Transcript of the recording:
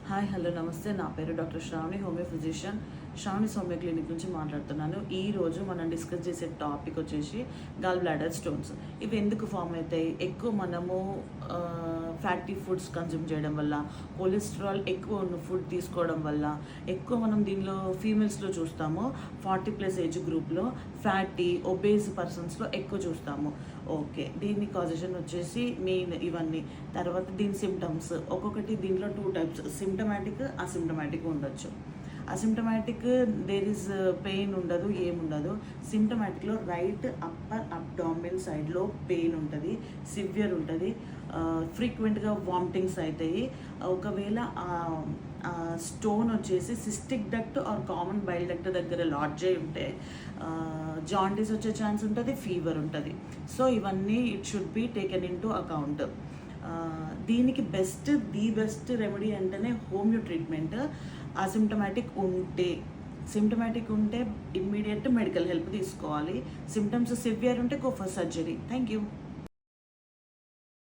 Hi hello నమస్తే, నా పేరు doctor Shravani, homeo physician, Shravani homeo clinic నుంచి మాట్లాడుతున్నాను. ఈరోజు మనం డిస్కస్ చేసే టాపిక్ వచ్చేసి గాల్ బ్లాడర్ స్టోన్స్. ఇవి ఎందుకు ఫామ్ అవుతాయి? ఎక్కువ మనము ఫ్యాటీ ఫుడ్స్ కన్జ్యూమ్ చేయడం వల్ల, కొలెస్ట్రాల్ ఎక్కువ ఉన్న ఫుడ్ తీసుకోవడం వల్ల, ఎక్కువ మనం దీనిలో ఫీమేల్స్లో చూస్తాము. 40+ ఏజ్ గ్రూప్లో ఫ్యాటీ ఒబేస్ పర్సన్స్లో ఎక్కువ చూస్తాము. ఓకే, దీని కాజేషన్ వచ్చేసి మెయిన్ ఇవన్నీ. తర్వాత దీని సిమ్టమ్స్ ఒక్కొక్కటి, దీంట్లో 2 టైప్స్, సిమ్టమాటిక్, అసిమ్టమాటిక్ ఉండొచ్చు. అసిమ్టమాటిక్ దేర్ ఇస్ పెయిన్ ఉండదు, ఏముండదు. సిమ్టమాటిక్లో రైట్ అప్పర్ అబ్డామిన్ సైడ్లో పెయిన్ ఉంటుంది, సివియర్ ఉంటుంది, ఫ్రీక్వెంట్గా వామిటింగ్స్ అవుతాయి. ఒకవేళ స్టోన్ వచ్చేసి cystic duct or common bile duct దగ్గర లాడ్జ్ అయి ఉంటే జాండీస్ వచ్చే ఛాన్స్ ఉంటుంది, ఫీవర్ ఉంటుంది. సో ఇవన్నీ it should be taken in to account. దీనికి ది బెస్ట్ రెమెడీ అంటేనే హోమియో ట్రీట్మెంట్. సిమ్టమాటిక్ ఉంటే ఇమ్మీడియట్ మెడికల్ హెల్ప్ తీసుకోవాలి. సిమ్టమ్స్ సివియర్ ఉంటే go for surgery. Thank you.